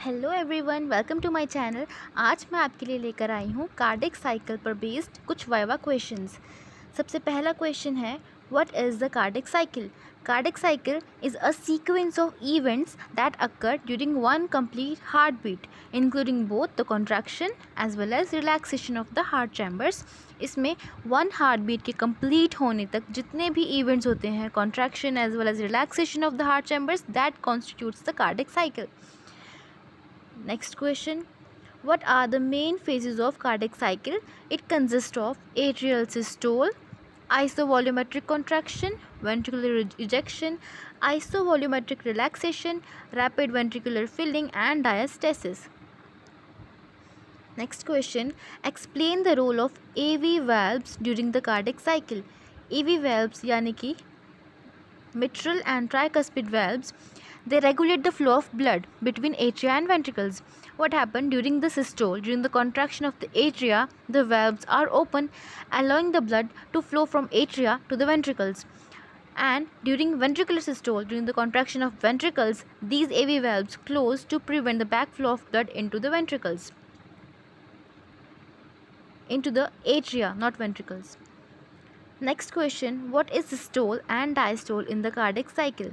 Hello everyone, welcome to my channel. आज मैं आपके लिए लेकर आई हूँ कार्डिक साइकिल पर बेस्ड कुछ वाइवा क्वेश्चंस। सबसे पहला क्वेश्चन है, what is the cardiac cycle? Cardiac cycle is a sequence of events that occur during one complete heart beat including both the contraction as well as relaxation of the heart chambers. इसमें one heart beat के complete होने तक जितने भी events होते हैं, contraction as well as relaxation of the heart chambers, that constitutes the cardiac cycle. Next question. What are the main phases of cardiac cycle? It consists of atrial systole, isovolumetric contraction, ventricular ejection, isovolumetric relaxation, rapid ventricular filling and diastasis. Next question. Explain the role of AV valves during the cardiac cycle. AV valves यानी कि mitral and tricuspid valves, they regulate the flow of blood between atria and ventricles. What happened during the systole? During the contraction of the atria, the valves are open, allowing the blood to flow from atria to the ventricles. And during ventricular systole, during the contraction of ventricles, these AV valves close to prevent the backflow of blood into the ventricles. Into the atria, not ventricles. Next question, what is systole and diastole in the cardiac cycle?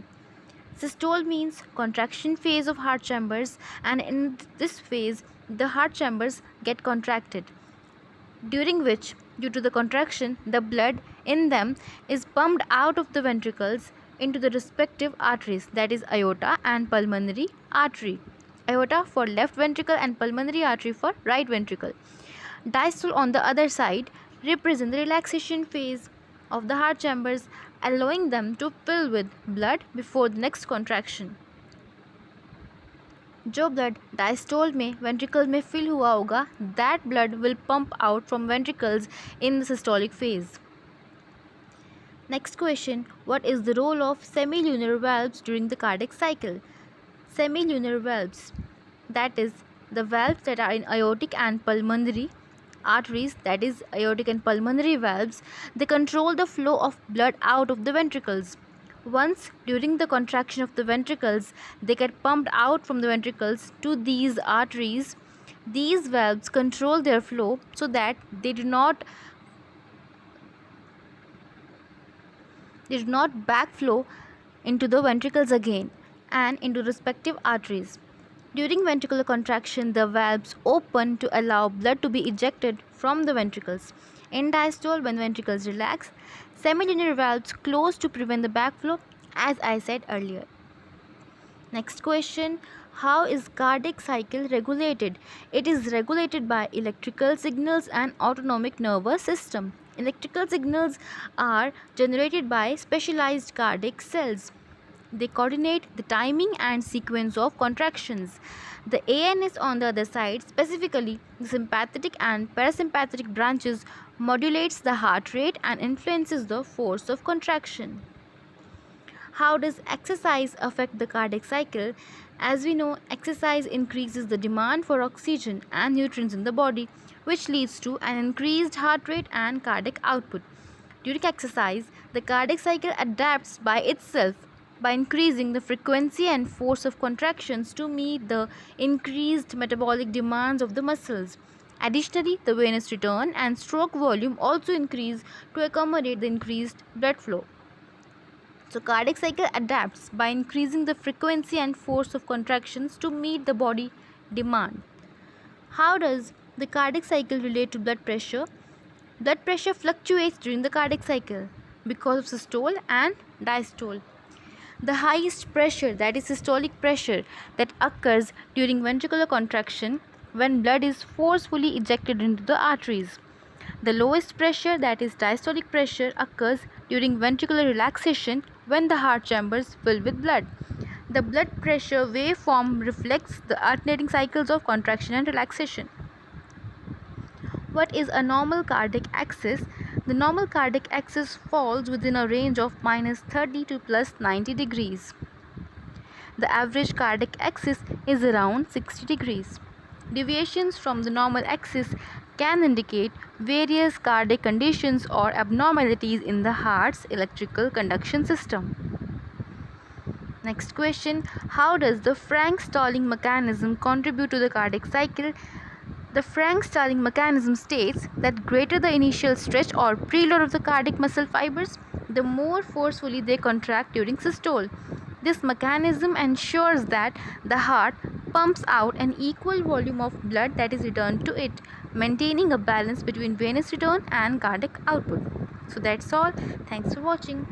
Systole means contraction phase of heart chambers, and in this phase the heart chambers get contracted, during which, due to the contraction, the blood in them is pumped out of the ventricles into the respective arteries, that is aorta and pulmonary artery. Aorta for left ventricle and pulmonary artery for right ventricle. Diastole on the other side represent the relaxation phase of the heart chambers, allowing them to fill with blood before the next contraction. जो blood diastole में ventricle में fill हुआ होगा, that blood will pump out from ventricles in the systolic phase. Next question, what is the role of semilunar valves during the cardiac cycle? Semilunar valves, that is the valves that are in aortic and pulmonary arteries, that is aortic and pulmonary valves, they control the flow of blood out of the ventricles. Once during the contraction of the ventricles, they get pumped out from the ventricles to these arteries. These valves control their flow so that they do not backflow into the ventricles again and into respective arteries. During ventricular contraction, the valves open to allow blood to be ejected from the ventricles. In diastole, when ventricles relax, semilunar valves close to prevent the backflow, as I said earlier. Next question, how is cardiac cycle regulated? It is regulated by electrical signals and autonomic nervous system. Electrical signals are generated by specialized cardiac cells. They coordinate the timing and sequence of contractions. The ANS on the other side, specifically the sympathetic and parasympathetic branches, modulates the heart rate and influences the force of contraction. How does exercise affect the cardiac cycle? As we know, exercise increases the demand for oxygen and nutrients in the body, which leads to an increased heart rate and cardiac output. During exercise, the cardiac cycle adapts by itself by increasing the frequency and force of contractions to meet the increased metabolic demands of the muscles. Additionally, the venous return and stroke volume also increase to accommodate the increased blood flow. So, cardiac cycle adapts by increasing the frequency and force of contractions to meet the body demand. How does the cardiac cycle relate to blood pressure? Blood pressure fluctuates during the cardiac cycle because of systole and diastole. The highest pressure, that is systolic pressure, that occurs during ventricular contraction when blood is forcefully ejected into the arteries. The lowest pressure, that is diastolic pressure, occurs during ventricular relaxation when the heart chambers fill with blood. The blood pressure waveform reflects the alternating cycles of contraction and relaxation. What is a normal cardiac axis? The normal cardiac axis falls within a range of -30 to +90 degrees. The average cardiac axis is around 60 degrees. Deviations from the normal axis can indicate various cardiac conditions or abnormalities in the heart's electrical conduction system. Next question, how does the Frank stalling mechanism contribute to the cardiac cycle? The Frank stalling mechanism states that greater the initial stretch or preload of the cardiac muscle fibers, the more forcefully they contract during systole. This mechanism ensures that the heart pumps out an equal volume of blood that is returned to it, maintaining a balance between venous return and cardiac output. So that's all. Thanks for watching.